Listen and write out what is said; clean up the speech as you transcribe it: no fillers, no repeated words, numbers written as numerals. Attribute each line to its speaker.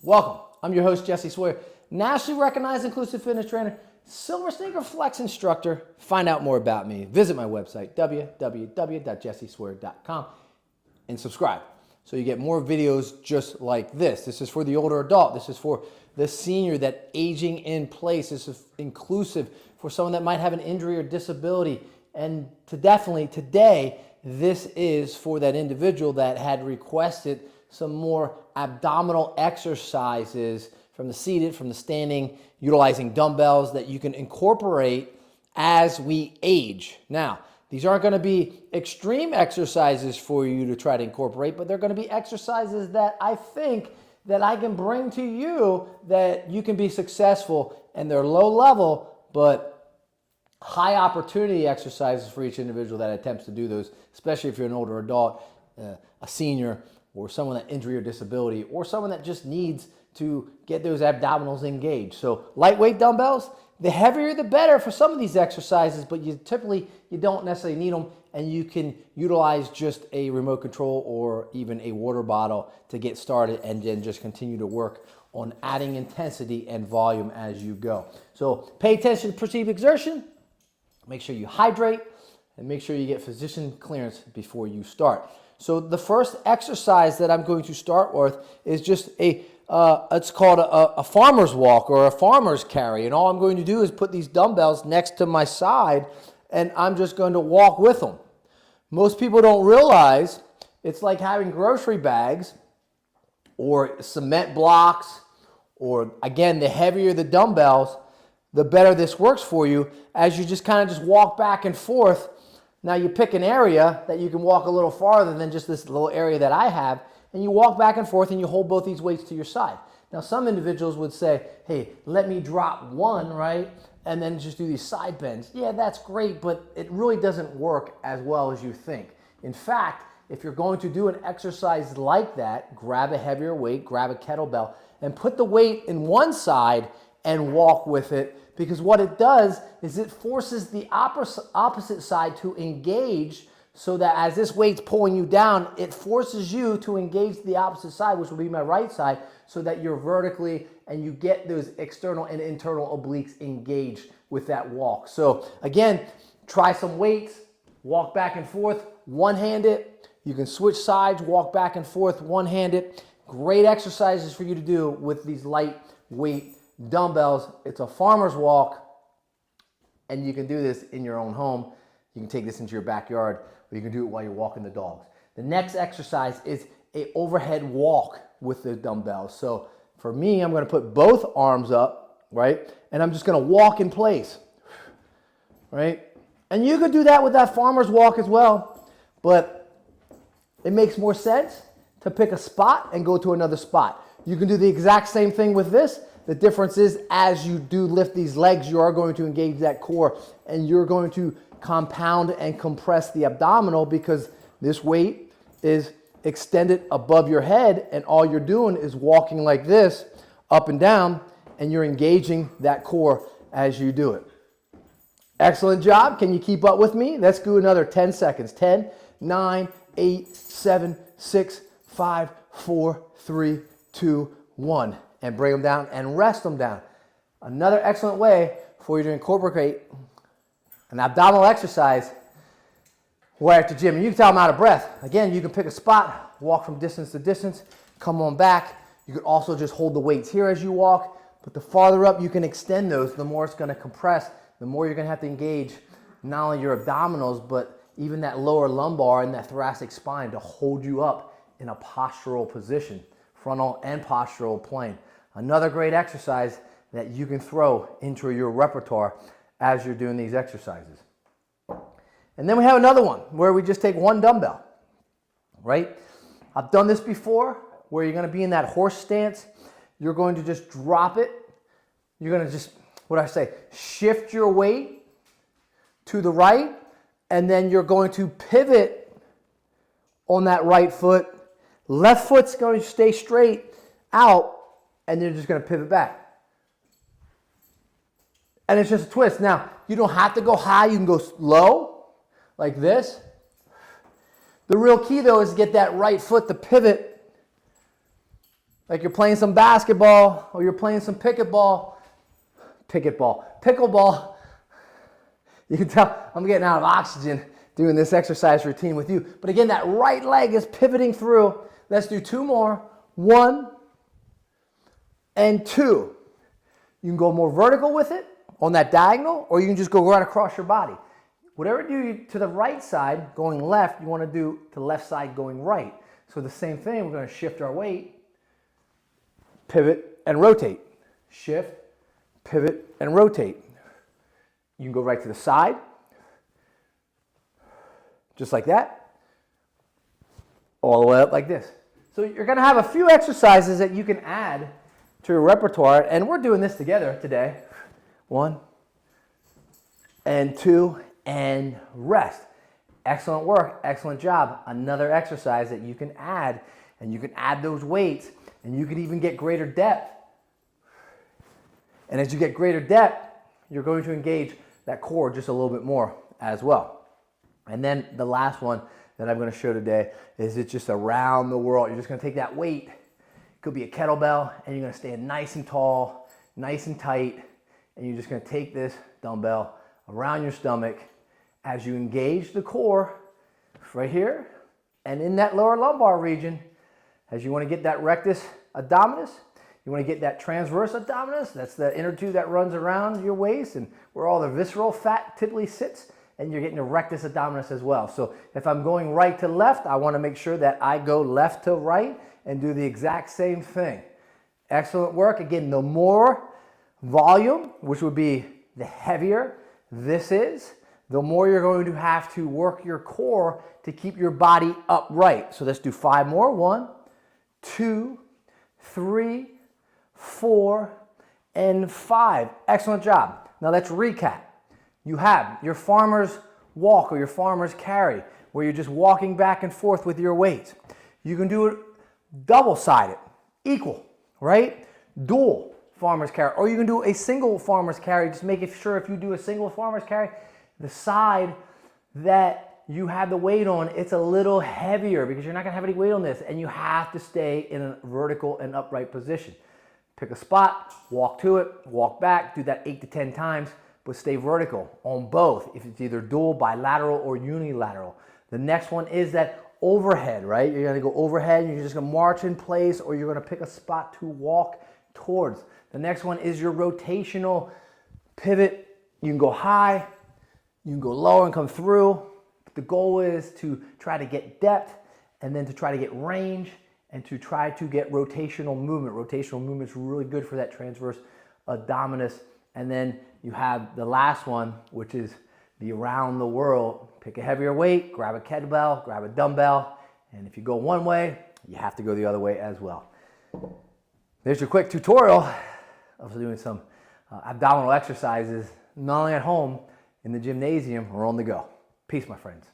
Speaker 1: Welcome. I'm your host, Jesse Sawyer, nationally recognized inclusive fitness trainer, Silver Sneaker Flex instructor. Find out more about me. Visit my website, www.jessesawyer.com, and subscribe so you get more videos just like this. This is for the older adult. This is for the senior, that aging in place. This is inclusive for someone that might have an injury or disability. And definitely today, this is for that individual that had requested some more abdominal exercises from the seated, from the standing, utilizing dumbbells that you can incorporate as we age. Now, these aren't going to be extreme exercises for you to try to incorporate, but they're going to be exercises that I think that I can bring to you that you can be successful, and they're low level, but high opportunity exercises for each individual that attempts to do those, especially if you're an older adult, a senior, or someone that injury or disability, or someone that just needs to get those abdominals engaged. So lightweight dumbbells, the heavier the better for some of these exercises, but you don't necessarily need them, and you can utilize just a remote control or even a water bottle to get started, and then just continue to work on adding intensity and volume as you go. So pay attention to perceived exertion, make sure you hydrate, and make sure you get physician clearance before you start. So the first exercise that I'm going to start with is just it's called a farmer's walk or a farmer's carry. And all I'm going to do is put these dumbbells next to my side, and I'm just going to walk with them. Most people don't realize it's like having grocery bags or cement blocks, or again, the heavier the dumbbells, the better this works for you, as you just kind of just walk back and forth. Now you pick an area that you can walk a little farther than just this little area that I have, and you walk back and forth and you hold both these weights to your side. Now some individuals would say, hey, let me drop one, right? And then just do these side bends. Yeah, that's great, but it really doesn't work as well as you think. In fact, if you're going to do an exercise like that, grab a heavier weight, grab a kettlebell, and put the weight in one side and walk with it, because what it does is it forces the opposite side to engage, so that as this weight's pulling you down, it forces you to engage the opposite side, which will be my right side, so that you're vertically and you get those external and internal obliques engaged with that walk. So again, try some weights, walk back and forth, one-handed. You can switch sides, walk back and forth, one-handed. Great exercises for you to do with these lightweight dumbbells. It's a farmer's walk, and you can do this in your own home. You can take this into your backyard, or you can do it while you're walking the dogs. The next exercise is an overhead walk with the dumbbells. So for me, I'm going to put both arms up, right? And I'm just going to walk in place, right? And you could do that with that farmer's walk as well, but it makes more sense to pick a spot and go to another spot. You can do the exact same thing with this. The difference is, as you do lift these legs, you are going to engage that core, and you're going to compound and compress the abdominal, because this weight is extended above your head, and all you're doing is walking like this up and down, and you're engaging that core as you do it. Excellent job. Can you keep up with me? Let's do another 10 seconds. 10, 9, 8, 7, 6, 5, 4, 3, 2, 1. And bring them down and rest them down. Another excellent way for you to incorporate an abdominal exercise right at the gym. And you can tell I'm out of breath. Again, you can pick a spot, walk from distance to distance, come on back. You can also just hold the weights here as you walk, but the farther up you can extend those, the more it's going to compress, the more you're going to have to engage not only your abdominals, but even that lower lumbar and that thoracic spine to hold you up in a postural position, frontal and postural plane. Another great exercise that you can throw into your repertoire as you're doing these exercises. And then we have another one where we just take one dumbbell, right? I've done this before, where you're going to be in that horse stance. You're going to just drop it. You're going to just, shift your weight to the right, and then you're going to pivot on that right foot. Left foot's going to stay straight out, and you're just going to pivot back. And it's just a twist. Now, you don't have to go high. You can go low, like this. The real key, though, is to get that right foot to pivot like you're playing some basketball or you're playing some pickleball. You can tell I'm getting out of oxygen doing this exercise routine with you. But again, that right leg is pivoting through. Let's do 2 more. 1 and 2. You can go more vertical with it on that diagonal, or you can just go right across your body. Whatever you do to the right side going left, you want to do to the left side going right. So the same thing, we're going to shift our weight, pivot, and rotate. Shift, pivot, and rotate. You can go right to the side, just like that, all the way up like this. So you're going to have a few exercises that you can add to your repertoire, and we're doing this together today. 1 and 2 and rest. Excellent work, excellent job. Another exercise that you can add, and you can add those weights, and you can even get greater depth. And as you get greater depth, you're going to engage that core just a little bit more as well. And then the last one that I'm going to show today is it's just around the world. You're just going to take that weight, it could be a kettlebell, and you're going to stand nice and tall, nice and tight, and you're just going to take this dumbbell around your stomach as you engage the core right here and in that lower lumbar region. As you want to get that rectus abdominis, you want to get that transverse abdominis, that's the inner tube that runs around your waist and where all the visceral fat typically sits, and you're getting the rectus abdominis as well. So if I'm going right to left, I want to make sure that I go left to right and do the exact same thing. Excellent work. Again, the more volume, which would be the heavier this is, the more you're going to have to work your core to keep your body upright. So let's do 5 more. 1, 2, 3, 4, and 5. Excellent job. Now let's recap. You have your farmer's walk or your farmer's carry, where you're just walking back and forth with your weight. You can do it double-sided, equal, right? Dual farmer's carry, or you can do a single farmer's carry. Just making sure if you do a single farmer's carry, the side that you have the weight on, it's a little heavier because you're not going to have any weight on this, and you have to stay in a vertical and upright position. Pick a spot, walk to it, walk back, do that 8 to 10 times, but stay vertical on both, if it's either dual, bilateral, or unilateral. The next one is that overhead, right? You're gonna go overhead, and you're just gonna march in place, or you're gonna pick a spot to walk towards. The next one is your rotational pivot. You can go high, you can go lower and come through. The goal is to try to get depth, and then to try to get range, and to try to get rotational movement. Rotational movement is really good for that transverse abdominis. And then you have the last one, which is the around the world. Pick a heavier weight, grab a kettlebell, grab a dumbbell, and if you go one way, you have to go the other way as well. There's your quick tutorial of doing some abdominal exercises, not only at home, in the gymnasium, or on the go. Peace, my friends.